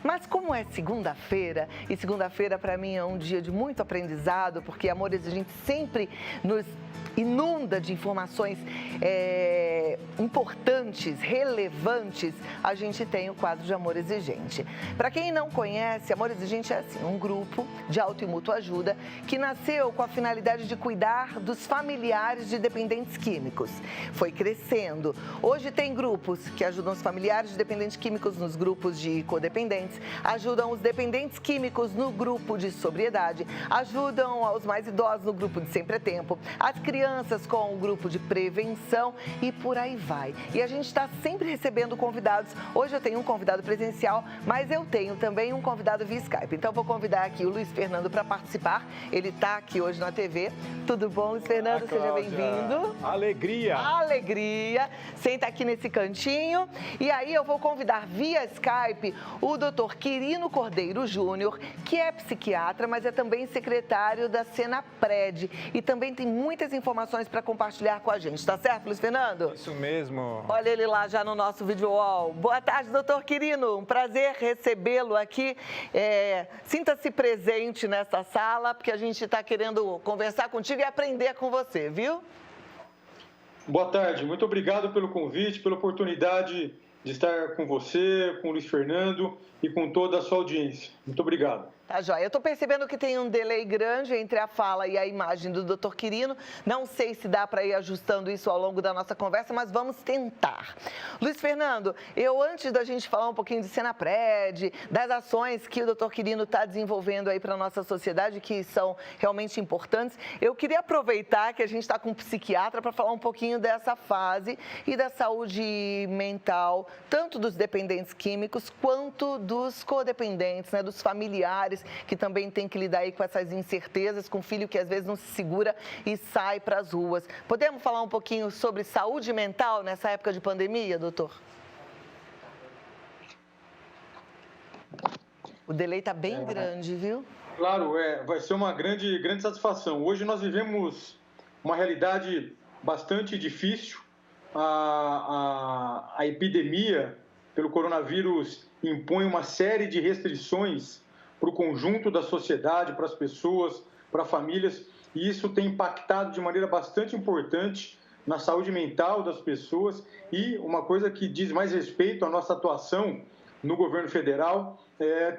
Mas como é segunda-feira, e segunda-feira para mim é um dia de muito aprendizado, porque Amor Exigente sempre nos inunda de informações importantes, relevantes, a gente tem o quadro de Amor Exigente. Para quem não conhece, Amor Exigente é assim, um grupo de auto e mútua ajuda que nasceu com a finalidade de cuidar dos familiares de dependentes químicos. Foi crescendo. Hoje tem grupos que ajudam os familiares de dependentes químicos nos grupos de codependentes, ajudam os dependentes químicos no grupo de sobriedade, ajudam os mais idosos no grupo de Sempre é Tempo, as crianças com o grupo de prevenção e por aí vai. E a gente está sempre recebendo convidados. Hoje eu tenho um convidado presencial, mas eu tenho também um convidado via Skype. Então vou convidar aqui o Luiz Fernando para participar. Ele está aqui hoje na TV. Tudo bom, Luiz Fernando? Seja bem-vindo. Alegria! Alegria! Senta aqui nesse cantinho. E aí eu vou convidar via Skype o Dr. Quirino Cordeiro Júnior, que é psiquiatra, mas é também secretário da Senapred. E também tem muitas informações para compartilhar com a gente. Tá certo, Luiz Fernando? Isso mesmo. Olha ele lá já no nosso vídeo wall. Boa tarde, doutor Quirino. Um prazer recebê-lo aqui. Sinta-se presente nessa sala, porque a gente está querendo conversar contigo e aprender com você, viu? Boa tarde. Muito obrigado pelo convite, pela oportunidade de estar com você, com o Luiz Fernando e com toda a sua audiência. Muito obrigado. Tá, joia. Eu estou percebendo que tem um delay grande entre a fala e a imagem do Dr. Quirino. Não sei se dá para ir ajustando isso ao longo da nossa conversa, mas vamos tentar. Luiz Fernando, antes da gente falar um pouquinho de Senapred, das ações que o Dr. Quirino está desenvolvendo aí para a nossa sociedade, que são realmente importantes, eu queria aproveitar que a gente está com um psiquiatra para falar um pouquinho dessa fase e da saúde mental, tanto dos dependentes químicos quanto dos codependentes, né, dos familiares, que também tem que lidar aí com essas incertezas, com um filho que às vezes não se segura e sai para as ruas. Podemos falar um pouquinho sobre saúde mental nessa época de pandemia, doutor? O delay está bem grande, viu? Claro, vai ser uma grande satisfação. Hoje nós vivemos uma realidade bastante difícil. A epidemia pelo coronavírus impõe uma série de restrições para o conjunto da sociedade, para as pessoas, para famílias, e isso tem impactado de maneira bastante importante na saúde mental das pessoas. E uma coisa que diz mais respeito à nossa atuação no governo federal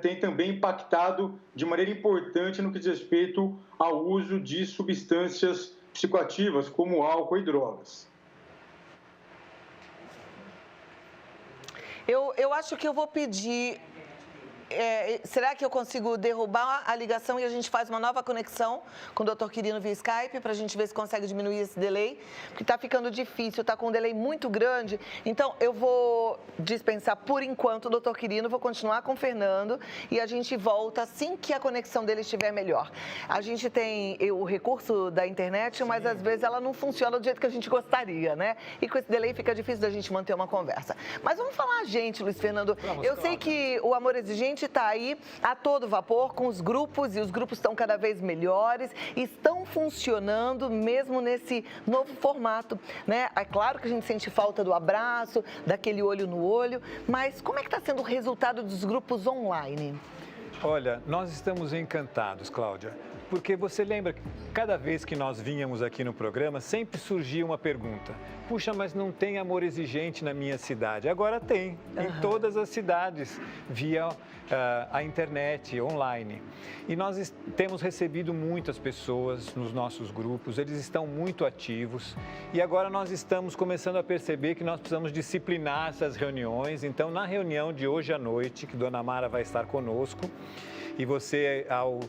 tem também impactado de maneira importante no que diz respeito ao uso de substâncias psicoativas, como álcool e drogas. Eu acho que eu vou pedir... será que eu consigo derrubar a ligação e a gente faz uma nova conexão com o Dr. Quirino via Skype para a gente ver se consegue diminuir esse delay? Porque está ficando difícil, está com um delay muito grande. Então, eu vou dispensar por enquanto o Dr. Quirino, vou continuar com o Fernando e a gente volta assim que a conexão dele estiver melhor. A gente tem o recurso da internet, mas às vezes ela não funciona do jeito que a gente gostaria, né? E com esse delay fica difícil da gente manter uma conversa. Mas vamos falar a gente, Luiz Fernando. Eu sei que o Amor Exigente está aí a todo vapor com os grupos e os grupos estão cada vez melhores, estão funcionando mesmo nesse novo formato, né? É claro que a gente sente falta do abraço, daquele olho no olho, mas como é que está sendo o resultado dos grupos online? Olha, nós estamos encantados, Cláudia, porque você lembra que cada vez que nós vínhamos aqui no programa, sempre surgia uma pergunta. Puxa, mas não tem Amor Exigente na minha cidade. Agora tem, em todas as cidades, via a internet, online. E nós temos recebido muitas pessoas nos nossos grupos, eles estão muito ativos. E agora nós estamos começando a perceber que nós precisamos disciplinar essas reuniões. Então, na reunião de hoje à noite, que Dona Mara vai estar conosco, e você, ao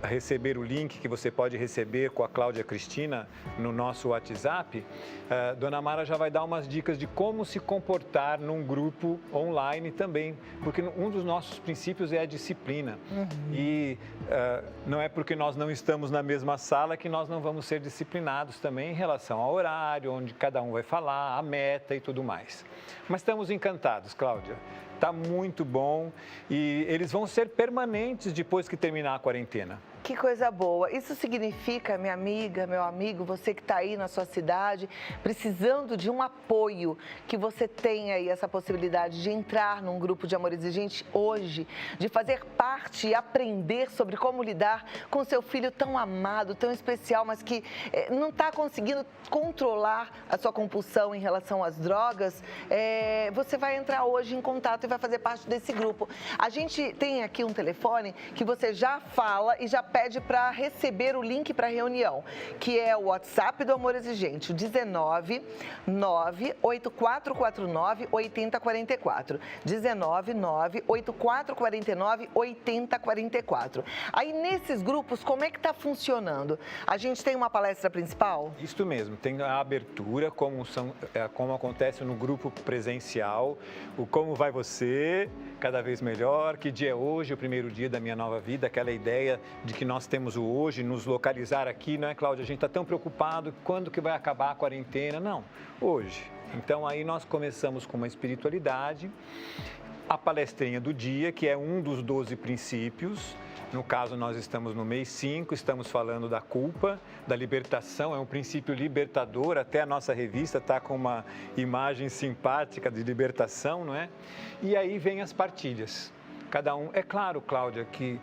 receber o link que você pode receber com a Cláudia Cristina no nosso WhatsApp, Dona Mara já vai dar umas dicas de como se comportar num grupo online também, porque um dos nossos princípios é a disciplina. E não é porque nós não estamos na mesma sala que nós não vamos ser disciplinados também em relação ao horário, onde cada um vai falar, a meta e tudo mais. Mas estamos encantados, Cláudia. Está muito bom e eles vão ser permanentes depois que terminar a quarentena. Que coisa boa. Isso significa, minha amiga, meu amigo, você que está aí na sua cidade, precisando de um apoio, que você tenha aí essa possibilidade de entrar num grupo de Amor Exigente hoje, de fazer parte e aprender sobre como lidar com seu filho tão amado, tão especial, mas que não está conseguindo controlar a sua compulsão em relação às drogas. Você vai entrar hoje em contato e vai fazer parte desse grupo. A gente tem aqui um telefone que você já fala e já pede para receber o link para a reunião, que é o WhatsApp do Amor Exigente, o 19 98449 8044. 19 98449 8044. Aí nesses grupos, como é que está funcionando? A gente tem uma palestra principal? Isso mesmo, tem a abertura, como acontece no grupo presencial, o como vai você, cada vez melhor, que dia é hoje, o primeiro dia da minha nova vida, aquela ideia de que nós temos o hoje, nos localizar aqui, não é, Cláudia? A gente está tão preocupado, quando que vai acabar a quarentena? Não, hoje. Então, aí nós começamos com uma espiritualidade, a palestrinha do dia, que é um dos 12 princípios. No caso, nós estamos no mês 5, estamos falando da culpa, da libertação, é um princípio libertador, até a nossa revista está com uma imagem simpática de libertação, não é? E aí vem as partilhas. Cada um, é claro, Cláudia, que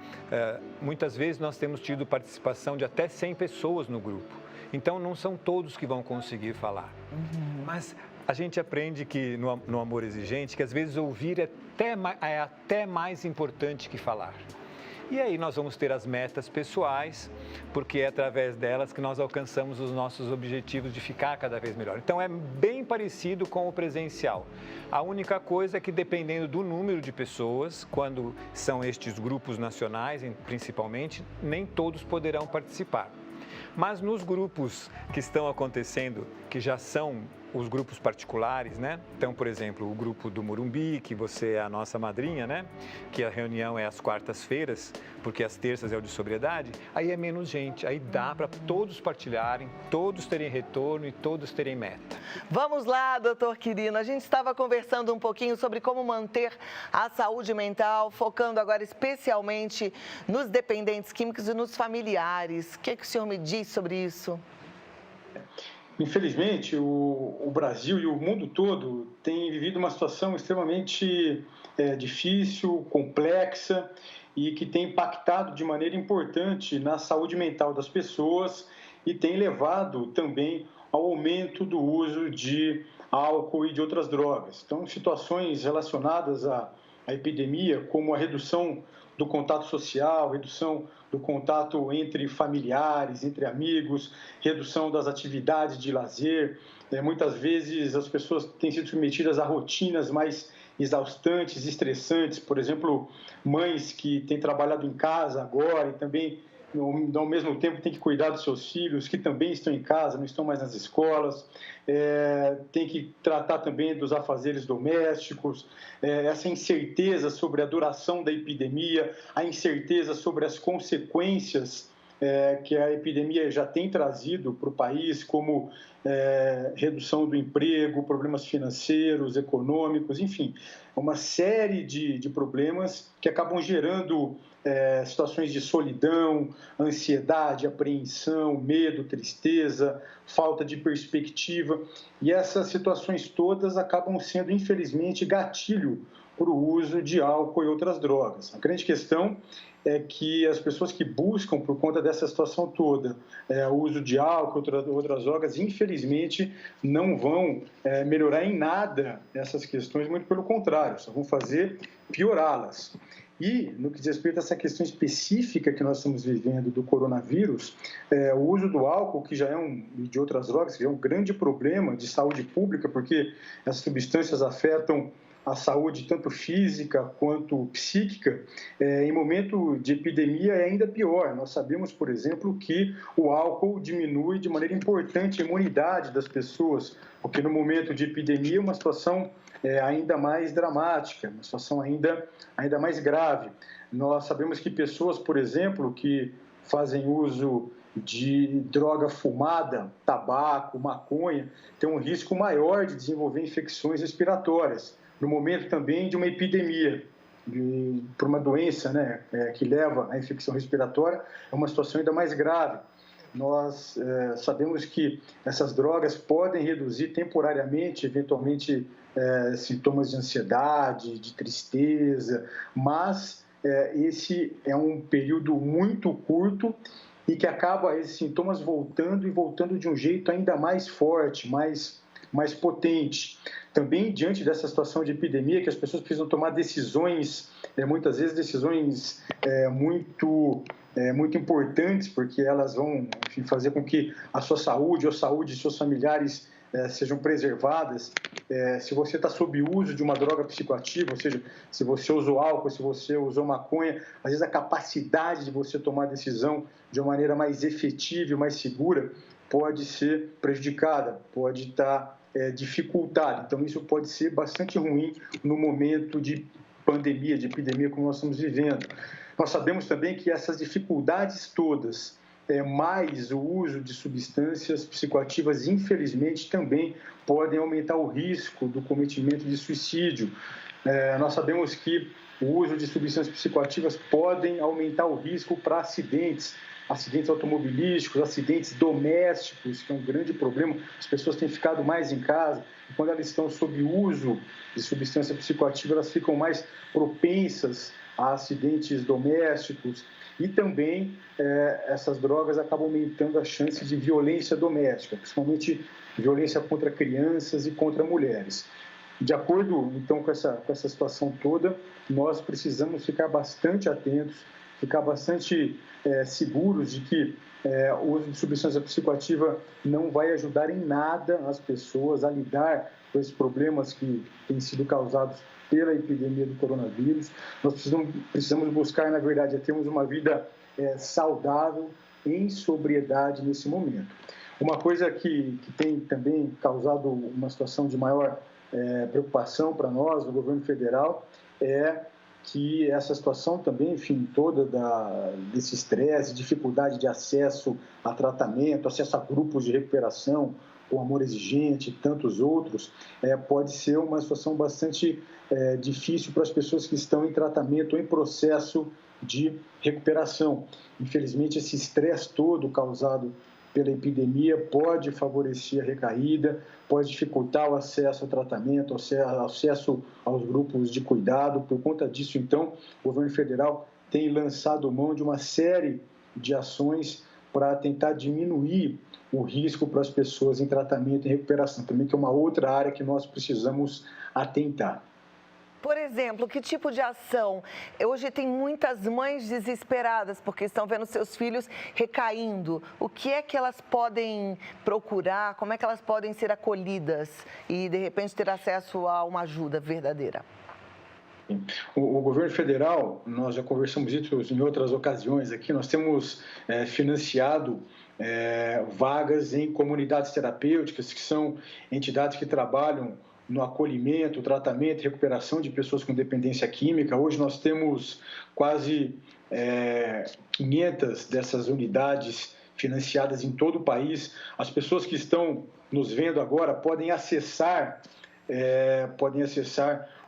muitas vezes nós temos tido participação de até 100 pessoas no grupo. Então, não são todos que vão conseguir falar. Mas a gente aprende que no Amor Exigente, que às vezes ouvir é até mais importante que falar. E aí nós vamos ter as metas pessoais, porque é através delas que nós alcançamos os nossos objetivos de ficar cada vez melhor. Então é bem parecido com o presencial. A única coisa é que dependendo do número de pessoas, quando são estes grupos nacionais, principalmente, nem todos poderão participar. Mas nos grupos que estão acontecendo, que já são os grupos particulares, né? Então, por exemplo, o grupo do Morumbi, que você é a nossa madrinha, né? Que a reunião é às quartas-feiras, porque às terças é o de sobriedade, aí é menos gente, aí dá para todos partilharem, todos terem retorno e todos terem meta. Vamos lá, doutor Quirino, a gente estava conversando um pouquinho sobre como manter a saúde mental, focando agora especialmente nos dependentes químicos e nos familiares. O que o senhor me diz sobre isso? Infelizmente, o Brasil e o mundo todo têm vivido uma situação extremamente difícil, complexa e que tem impactado de maneira importante na saúde mental das pessoas e tem levado também ao aumento do uso de álcool e de outras drogas. Então, situações relacionadas à epidemia, como a redução do contato social, redução do contato entre familiares, entre amigos, redução das atividades de lazer. Muitas vezes as pessoas têm sido submetidas a rotinas mais exaustantes, estressantes. Por exemplo, mães que têm trabalhado em casa agora e também, ao mesmo tempo, têm que cuidar dos seus filhos, que também estão em casa, não estão mais nas escolas. Tem que tratar também dos afazeres domésticos, essa incerteza sobre a duração da epidemia, a incerteza sobre as consequências que a epidemia já tem trazido para o país, como redução do emprego, problemas financeiros, econômicos, enfim, uma série de problemas que acabam gerando situações de solidão, ansiedade, apreensão, medo, tristeza, falta de perspectiva. E essas situações todas acabam sendo, infelizmente, gatilho para o uso de álcool e outras drogas. A grande questão é que as pessoas que buscam, por conta dessa situação toda, o uso de álcool e outras drogas, infelizmente, não vão melhorar em nada essas questões, muito pelo contrário, só vão fazer piorá-las. E, no que diz respeito a essa questão específica que nós estamos vivendo do coronavírus, o uso do álcool, que já e de outras drogas, que já é um grande problema de saúde pública, porque essas substâncias afetam a saúde tanto física quanto psíquica, em momento de epidemia é ainda pior. Nós sabemos, por exemplo, que o álcool diminui de maneira importante a imunidade das pessoas, porque no momento de epidemia é uma situação ainda mais dramática, uma situação ainda mais grave. Nós sabemos que pessoas, por exemplo, que fazem uso de droga fumada, tabaco, maconha, têm um risco maior de desenvolver infecções respiratórias, no momento também de uma epidemia. por uma doença, né, que leva à infecção respiratória, é uma situação ainda mais grave. Nós sabemos que essas drogas podem reduzir temporariamente, eventualmente, sintomas de ansiedade, de tristeza, mas esse é um período muito curto e que acaba esses sintomas voltando e voltando de um jeito ainda mais forte, mais potente. Também, diante dessa situação de epidemia, que as pessoas precisam tomar decisões, muitas vezes decisões muito importantes, porque elas vão, enfim, fazer com que a sua saúde ou a saúde de seus familiares sejam preservadas. Se você está sob uso de uma droga psicoativa, ou seja, se você usou álcool, se você usou maconha, às vezes a capacidade de você tomar decisão de uma maneira mais efetiva e mais segura pode ser prejudicada, pode estar dificultada. Então, isso pode ser bastante ruim no momento de pandemia, de epidemia como nós estamos vivendo. Nós sabemos também que essas dificuldades todas, mais o uso de substâncias psicoativas, infelizmente, também podem aumentar o risco do cometimento de suicídio. Nós sabemos que o uso de substâncias psicoativas podem aumentar o risco para acidentes automobilísticos, acidentes domésticos, que é um grande problema. As pessoas têm ficado mais em casa e quando elas estão sob uso de substância psicoativa, elas ficam mais propensas a acidentes domésticos e também essas drogas acabam aumentando a chance de violência doméstica, principalmente violência contra crianças e contra mulheres. De acordo, então, com essa situação toda, nós precisamos ficar bastante atentos, ficar bastante seguros de que o uso de substância psicoativa não vai ajudar em nada as pessoas a lidar com esses problemas que têm sido causados pela epidemia do coronavírus. Nós precisamos buscar, na verdade, termos uma vida saudável, em sobriedade nesse momento. Uma coisa que tem também causado uma situação de maior preocupação para nós, no governo federal, é que essa situação também, enfim, toda desse estresse, dificuldade de acesso a tratamento, acesso a grupos de recuperação, o Amor Exigente e tantos outros, pode ser uma situação bastante difícil para as pessoas que estão em tratamento ou em processo de recuperação. Infelizmente, esse estresse todo causado pela epidemia pode favorecer a recaída, pode dificultar o acesso ao tratamento, o acesso aos grupos de cuidado. Por conta disso, então, o governo federal tem lançado mão de uma série de ações para tentar diminuir o risco para as pessoas em tratamento e recuperação, também que é uma outra área que nós precisamos atentar. Por exemplo, que tipo de ação? Hoje tem muitas mães desesperadas porque estão vendo seus filhos recaindo. O que é que elas podem procurar? Como é que elas podem ser acolhidas e, de repente, ter acesso a uma ajuda verdadeira? O governo federal, nós já conversamos isso em outras ocasiões aqui, nós temos financiado vagas em comunidades terapêuticas, que são entidades que trabalham no acolhimento, tratamento e recuperação de pessoas com dependência química. Hoje nós temos quase 500 dessas unidades financiadas em todo o país. As pessoas que estão nos vendo agora podem acessar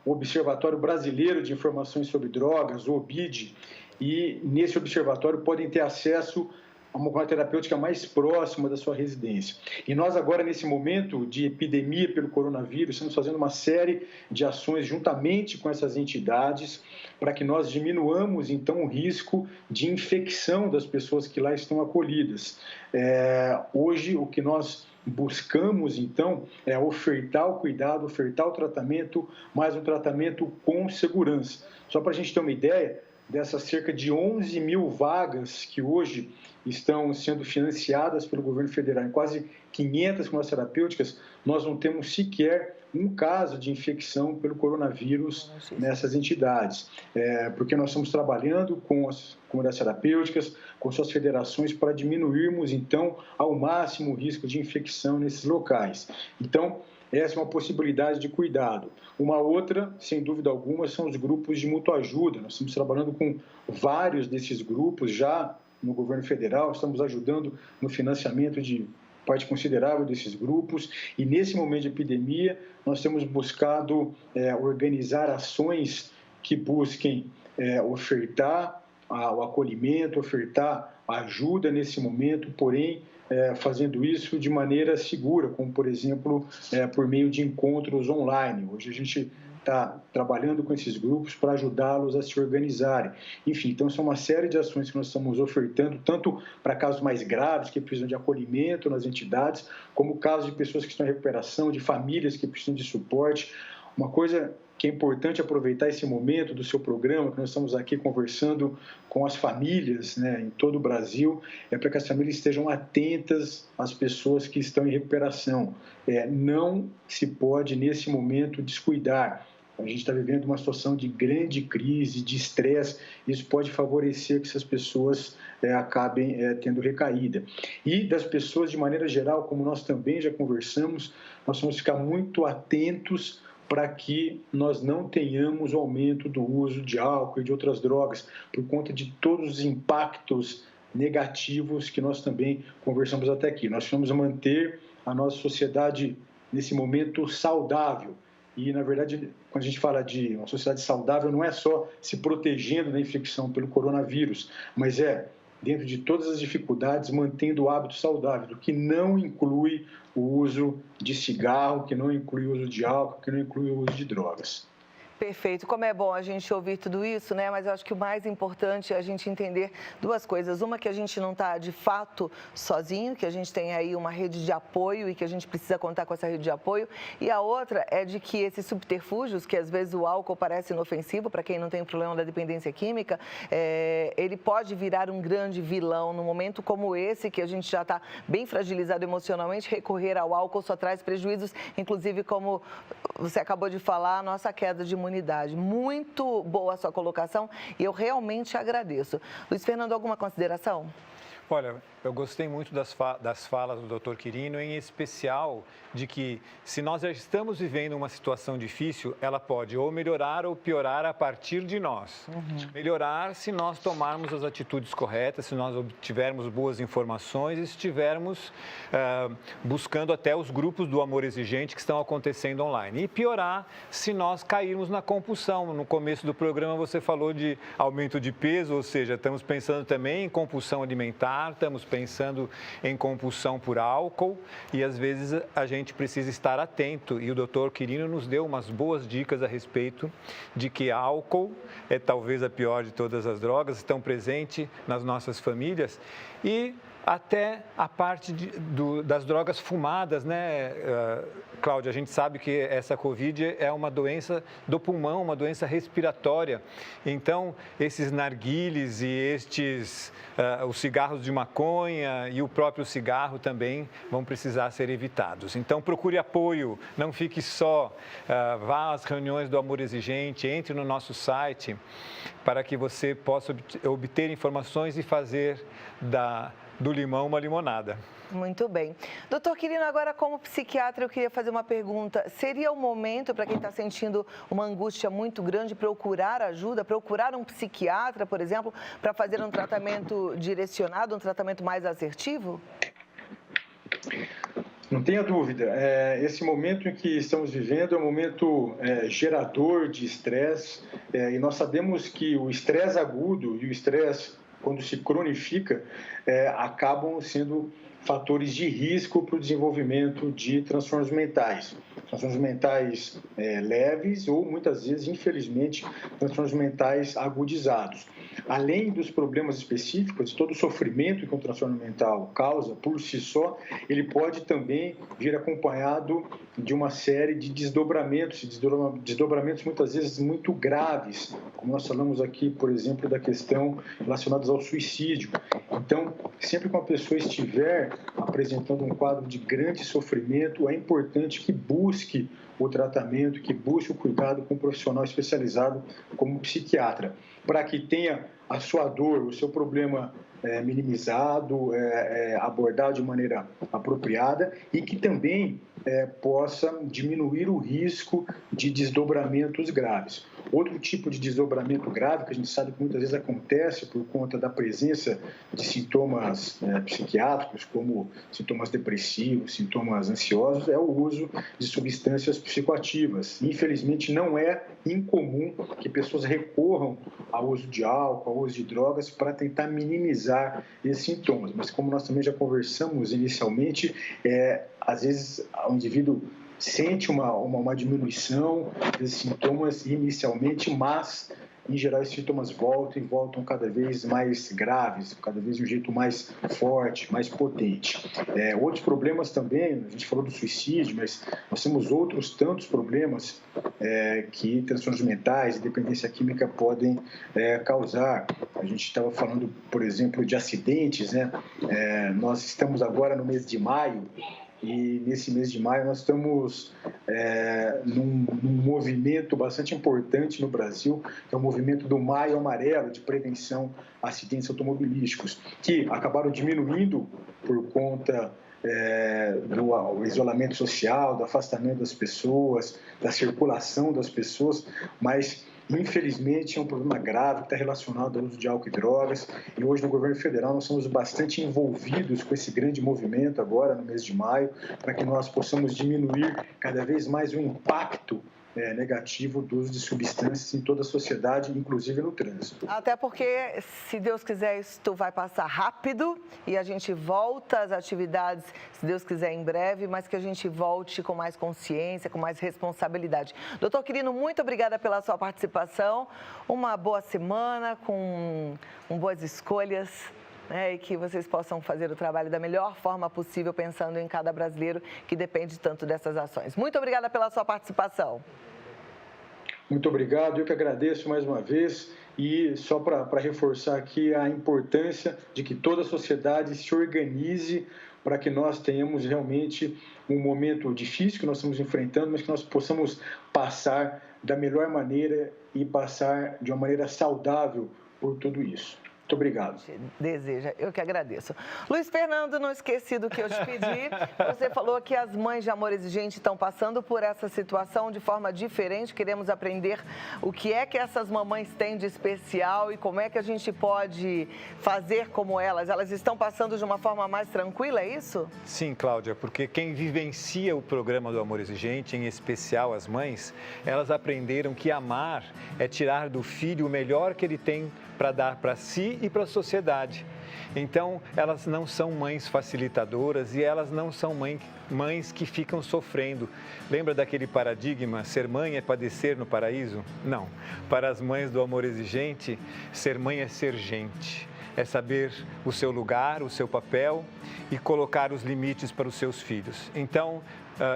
o Observatório Brasileiro de Informações sobre Drogas, o OBID, e nesse observatório podem ter acesso a uma comunidade terapêutica mais próxima da sua residência. E nós agora, nesse momento de epidemia pelo coronavírus, estamos fazendo uma série de ações juntamente com essas entidades para que nós diminuamos, então, o risco de infecção das pessoas que lá estão acolhidas. Hoje, o que nós buscamos, então, é ofertar o cuidado, ofertar o tratamento, mas um tratamento com segurança. Só para a gente ter uma ideia, dessas cerca de 11 mil vagas que hoje estão sendo financiadas pelo governo federal, em quase 500 comunidades terapêuticas, nós não temos sequer um caso de infecção pelo coronavírus nessas entidades, porque nós estamos trabalhando com as comunidades terapêuticas, com suas federações, para diminuirmos, então, ao máximo o risco de infecção nesses locais. Então, essa é uma possibilidade de cuidado. Uma outra, sem dúvida alguma, são os grupos de mútua ajuda. Nós estamos trabalhando com vários desses grupos já no governo federal, estamos ajudando no financiamento de parte considerável desses grupos, e nesse momento de epidemia nós temos buscado organizar ações que busquem ofertar o acolhimento, ofertar ajuda nesse momento, porém fazendo isso de maneira segura, como, por exemplo, por meio de encontros online. Hoje a gente está trabalhando com esses grupos para ajudá-los a se organizarem. Enfim, então são uma série de ações que nós estamos ofertando, tanto para casos mais graves, que precisam de acolhimento nas entidades, como casos de pessoas que estão em recuperação, de famílias que precisam de suporte. Uma coisa que é importante aproveitar esse momento do seu programa, que nós estamos aqui conversando com as famílias, né, em todo o Brasil, é para que as famílias estejam atentas às pessoas que estão em recuperação. Não se pode, nesse momento, descuidar. A gente está vivendo uma situação de grande crise, de estresse, isso pode favorecer que essas pessoas acabem tendo recaída. E das pessoas, de maneira geral, como nós também já conversamos, nós vamos ficar muito atentos para que nós não tenhamos o aumento do uso de álcool e de outras drogas, por conta de todos os impactos negativos que nós também conversamos até aqui. Nós precisamos manter a nossa sociedade, nesse momento, saudável. E, na verdade, quando a gente fala de uma sociedade saudável, não é só se protegendo da infecção pelo coronavírus, mas dentro de todas as dificuldades, mantendo o hábito saudável, que não inclui o uso de cigarro, que não inclui o uso de álcool, que não inclui o uso de drogas. Perfeito. Como é bom a gente ouvir tudo isso, né? Mas eu acho que o mais importante é a gente entender duas coisas. Uma, que a gente não está, de fato, sozinho, que a gente tem aí uma rede de apoio e que a gente precisa contar com essa rede de apoio. E a outra é de que esses subterfúgios, que às vezes o álcool parece inofensivo para quem não tem problema da dependência química, ele pode virar um grande vilão. Num momento como esse, que a gente já está bem fragilizado emocionalmente, recorrer ao álcool só traz prejuízos, inclusive, como você acabou de falar, a nossa queda de imunidade. Muito boa a sua colocação e eu realmente agradeço. Luiz Fernando, alguma consideração? Olha, eu gostei muito das falas do Dr. Quirino, em especial de que, se nós já estamos vivendo uma situação difícil, ela pode ou melhorar ou piorar a partir de nós. Melhorar se nós tomarmos as atitudes corretas, se nós obtivermos boas informações e estivermos buscando até os grupos do Amor Exigente que estão acontecendo online. E piorar se nós cairmos na compulsão. No começo do programa você falou de aumento de peso, ou seja, estamos pensando também em compulsão alimentar, estamos pensando em compulsão por álcool e às vezes a gente precisa estar atento, e o Dr. Quirino nos deu umas boas dicas a respeito de que álcool é talvez a pior de todas as drogas, estão presentes nas nossas famílias, e até a parte das drogas fumadas, né, Cláudia? A gente sabe que essa Covid é uma doença do pulmão, uma doença respiratória. Então, esses narguilés e os cigarros de maconha e o próprio cigarro também vão precisar ser evitados. Então, procure apoio, não fique só, vá às reuniões do Amor Exigente, entre no nosso site para que você possa obter informações e fazer do limão uma limonada. Muito bem. Doutor Quirino, agora como psiquiatra eu queria fazer uma pergunta. Seria o momento para quem está sentindo uma angústia muito grande procurar ajuda, procurar um psiquiatra, por exemplo, para fazer um tratamento direcionado, um tratamento mais assertivo? Não tenha dúvida, esse momento em que estamos vivendo é um momento gerador de estresse, e nós sabemos que o estresse agudo e o estresse, quando se cronifica, acabam sendo fatores de risco para o desenvolvimento de transtornos mentais. Transtornos mentais leves ou, muitas vezes, infelizmente, transtornos mentais agudizados. Além dos problemas específicos, de todo o sofrimento que um transtorno mental causa por si só, ele pode também vir acompanhado de uma série de desdobramentos muitas vezes muito graves, como nós falamos aqui, por exemplo, da questão relacionada ao suicídio. Então, sempre que uma pessoa estiver apresentando um quadro de grande sofrimento, é importante que busque o tratamento, que busque o cuidado com um profissional especializado como psiquiatra, para que tenha a sua dor, o seu problema minimizado, abordado de maneira apropriada, e que também possa diminuir o risco de desdobramentos graves. Outro tipo de desdobramento grave, que a gente sabe que muitas vezes acontece por conta da presença de sintomas psiquiátricos, como sintomas depressivos, sintomas ansiosos, é o uso de substâncias psicoativas. Infelizmente, não é incomum que pessoas recorram ao uso de álcool, ao uso de drogas, para tentar minimizar esses sintomas. Mas, como nós também já conversamos inicialmente, às vezes o indivíduo sente uma diminuição desses sintomas inicialmente, mas, em geral, esses sintomas voltam cada vez mais graves, cada vez de um jeito mais forte, mais potente. Outros problemas também, a gente falou do suicídio, mas nós temos outros tantos problemas que transtornos mentais e dependência química podem causar. A gente estava falando, por exemplo, de acidentes, né? Nós estamos agora no mês de maio, e nesse mês de maio nós estamos num movimento bastante importante no Brasil, que é o movimento do Maio Amarelo, de prevenção a acidentes automobilísticos, que acabaram diminuindo por conta do isolamento social, do afastamento das pessoas, da circulação das pessoas, mas infelizmente é um problema grave que está relacionado ao uso de álcool e drogas, e hoje no governo federal nós somos bastante envolvidos com esse grande movimento agora no mês de maio, para que nós possamos diminuir cada vez mais o impacto negativo do uso de substâncias em toda a sociedade, inclusive no trânsito. Até porque, se Deus quiser, isso vai passar rápido e a gente volta às atividades, se Deus quiser, em breve, mas que a gente volte com mais consciência, com mais responsabilidade. Doutor Quirino, muito obrigada pela sua participação. Uma boa semana, com boas escolhas. E que vocês possam fazer o trabalho da melhor forma possível, pensando em cada brasileiro que depende tanto dessas ações. Muito obrigada pela sua participação. Muito obrigado, eu que agradeço mais uma vez, e só para reforçar aqui a importância de que toda a sociedade se organize para que nós tenhamos realmente um momento difícil que nós estamos enfrentando, mas que nós possamos passar da melhor maneira e passar de uma maneira saudável por tudo isso. Muito obrigado. Deseja, eu que agradeço. Luiz Fernando, não esqueci do que eu te pedi. Você falou que as mães de Amor Exigente estão passando por essa situação de forma diferente. Queremos aprender o que é que essas mamães têm de especial e como é que a gente pode fazer como elas. Elas estão passando de uma forma mais tranquila, é isso? Sim, Cláudia, porque quem vivencia o programa do Amor Exigente, em especial as mães, elas aprenderam que amar é tirar do filho o melhor que ele tem para dar para si e para a sociedade. Então, elas não são mães facilitadoras e elas não são mães que ficam sofrendo. Lembra daquele paradigma, ser mãe é padecer no paraíso? Não. Para as mães do Amor Exigente, ser mãe é ser gente. É saber o seu lugar, o seu papel e colocar os limites para os seus filhos. Então,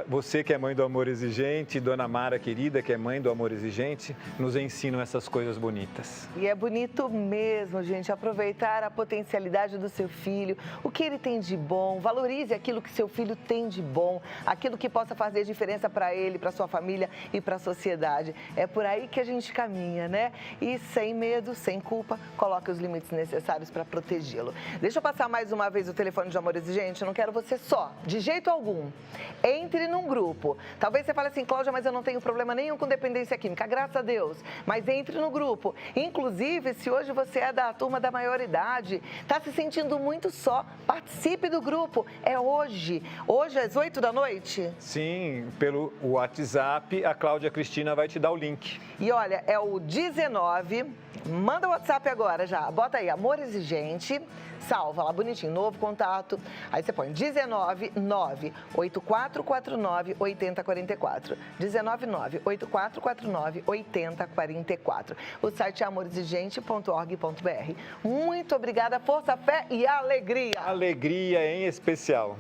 você que é mãe do Amor Exigente, Dona Mara querida, que é mãe do Amor Exigente, nos ensinam essas coisas bonitas. E é bonito mesmo, gente, aproveitar a potencialidade do seu filho, o que ele tem de bom, valorize aquilo que seu filho tem de bom, aquilo que possa fazer diferença para ele, para sua família e para a sociedade. É por aí que a gente caminha, né? E sem medo, sem culpa, coloque os limites necessários para protegê-lo. Deixa eu passar mais uma vez o telefone de Amor Exigente, eu não quero você só, de jeito algum. Entre num grupo. Talvez você fale assim, Cláudia, mas eu não tenho problema nenhum com dependência química, graças a Deus. Mas entre no grupo. Inclusive, se hoje você é da turma da maioridade, está se sentindo muito só, participe do grupo. É hoje. Hoje, às 8 da noite? Sim, pelo WhatsApp, a Cláudia Cristina vai te dar o link. E olha, é o 19, manda o WhatsApp agora já, bota aí, Amor Exigente, salva lá bonitinho, novo contato, aí você põe 199-8449-8044, 199-8449-8044. O site é amorexigente.org.br. Muito obrigada, força, fé e alegria. Alegria em especial.